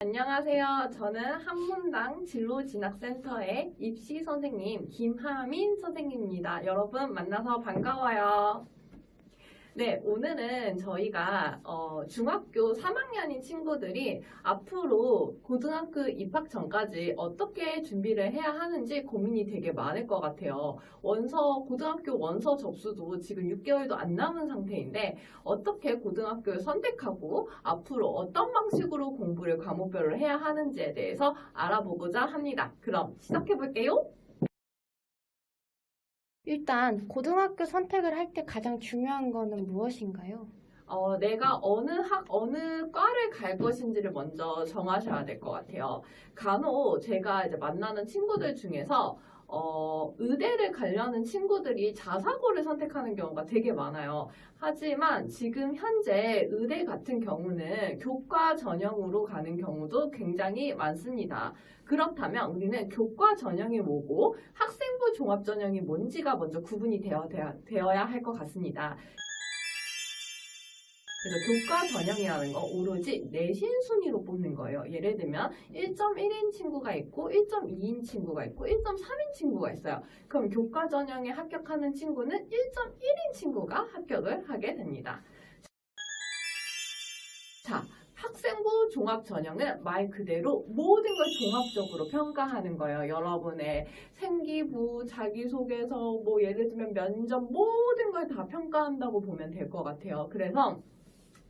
안녕하세요. 저는 한문당 진로진학센터의 입시 선생님 김하민 선생님입니다. 여러분 만나서 반가워요. 네, 오늘은 저희가 중학교 3학년인 친구들이 앞으로 고등학교 입학 전까지 어떻게 준비를 해야 하는지 고민이 되게 많을 것 같아요. 고등학교 원서 접수도 지금 6개월도 안 남은 상태인데 어떻게 고등학교를 선택하고 앞으로 어떤 방식으로 공부를 과목별로 해야 하는지에 대해서 알아보고자 합니다. 그럼 시작해 볼게요. 일단 고등학교 선택을 할 때 가장 중요한 거는 무엇인가요? 내가 어느 과를 갈 것인지를 먼저 정하셔야 될 것 같아요. 간혹 제가 이제 만나는 친구들 중에서 의대를 가려는 친구들이 자사고를 선택하는 경우가 되게 많아요. 하지만 지금 현재 의대 같은 경우는 교과 전형으로 가는 경우도 굉장히 많습니다. 그렇다면 우리는 교과 전형이 뭐고 학생부 종합 전형이 뭔지가 먼저 구분이 되어야 할 것 같습니다. 그래서 교과 전형이라는 거 오로지 내신 순위로 뽑는 거예요. 예를 들면 1.1인 친구가 있고 1.2인 친구가 있고 1.3인 친구가 있어요. 그럼 교과 전형에 합격하는 친구는 1.1인 친구가 합격을 하게 됩니다. 자, 학생부 종합 전형은 말 그대로 모든 걸 종합적으로 평가하는 거예요. 여러분의 생기부, 자기소개서, 뭐 예를 들면 면접 모든 걸 다 평가한다고 보면 될 것 같아요. 그래서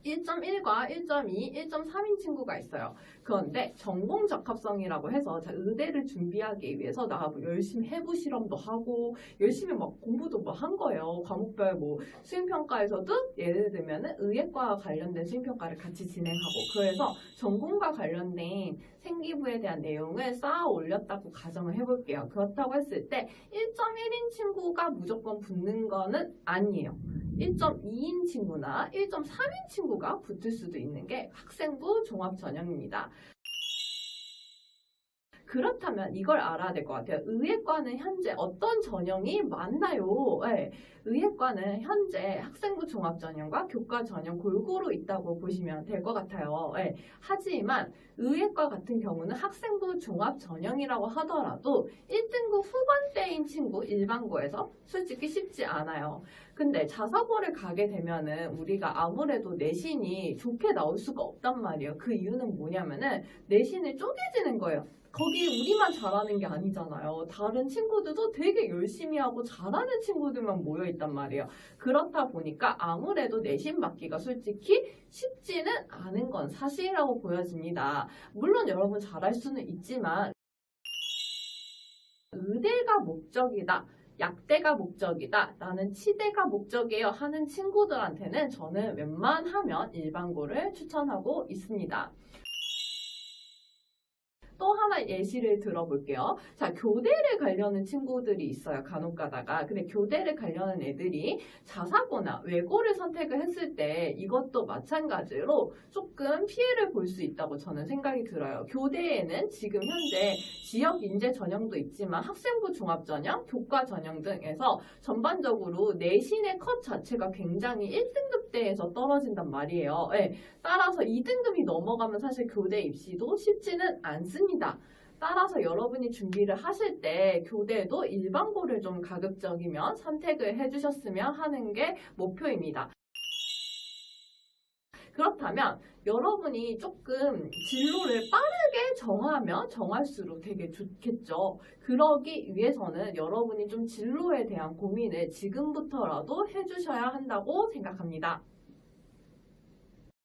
1.1과 1.2, 1.3인 친구가 있어요. 그런데 전공 적합성이라고 해서 의대를 준비하기 위해서 나 뭐 열심히 해부 실험도 하고 열심히 막 공부도 뭐 한 거예요. 과목별 뭐 수행평가에서도 예를 들면은 의예과 관련된 수행평가를 같이 진행하고 그래서 전공과 관련된 생기부에 대한 내용을 쌓아 올렸다고 가정을 해볼게요. 그렇다고 했을 때 1.1인 친구가 무조건 붙는 거는 아니에요. 1.2인 친구나 1.3인 친구가 붙을 수도 있는 게 학생부 종합 전형입니다. 그렇다면 이걸 알아야 될 것 같아요. 의예과는 현재 어떤 전형이 맞나요? 네. 의예과는 현재 학생부 종합 전형과 교과 전형 골고루 있다고 보시면 될 것 같아요. 네. 하지만 의예과 같은 경우는 학생부 종합 전형이라고 하더라도 1등급 후반대인 친구 일반고에서 솔직히 쉽지 않아요. 근데 자사고를 가게 되면은 우리가 아무래도 내신이 좋게 나올 수가 없단 말이에요. 그 이유는 뭐냐면은 내신을 쪼개지는 거예요. 거기 우리만 잘하는 게 아니잖아요. 다른 친구들도 되게 열심히 하고 잘하는 친구들만 모여 있단 말이에요. 그렇다 보니까 아무래도 내신 맞기가 솔직히 쉽지는 않은 건 사실이라고 보여집니다. 물론 여러분 잘할 수는 있지만 의대가 목적이다. 약대가 목적이다. 나는 치대가 목적이에요 하는 친구들한테는 저는 웬만하면 일반고를 추천하고 있습니다. 또 하나 예시를 들어볼게요. 자, 교대를 가려는 친구들이 있어요. 간혹 가다가. 근데 교대를 가려는 애들이 자사고나 외고를 선택을 했을 때 이것도 마찬가지로 조금 피해를 볼 수 있다고 저는 생각이 들어요. 교대에는 지금 현재 지역 인재 전형도 있지만 학생부 종합 전형, 교과 전형 등에서 전반적으로 내신의 컷 자체가 굉장히 1등급대에서 떨어진단 말이에요. 네, 따라서 2등급이 넘어가면 사실 교대 입시도 쉽지는 않습니다. 따라서 여러분이 준비를 하실 때 교대도 일반고를 좀 가급적이면 선택을 해주셨으면 하는 게 목표입니다. 그렇다면 여러분이 조금 진로를 빠르게 정하면 정할수록 되게 좋겠죠. 그러기 위해서는 여러분이 좀 진로에 대한 고민을 지금부터라도 해주셔야 한다고 생각합니다.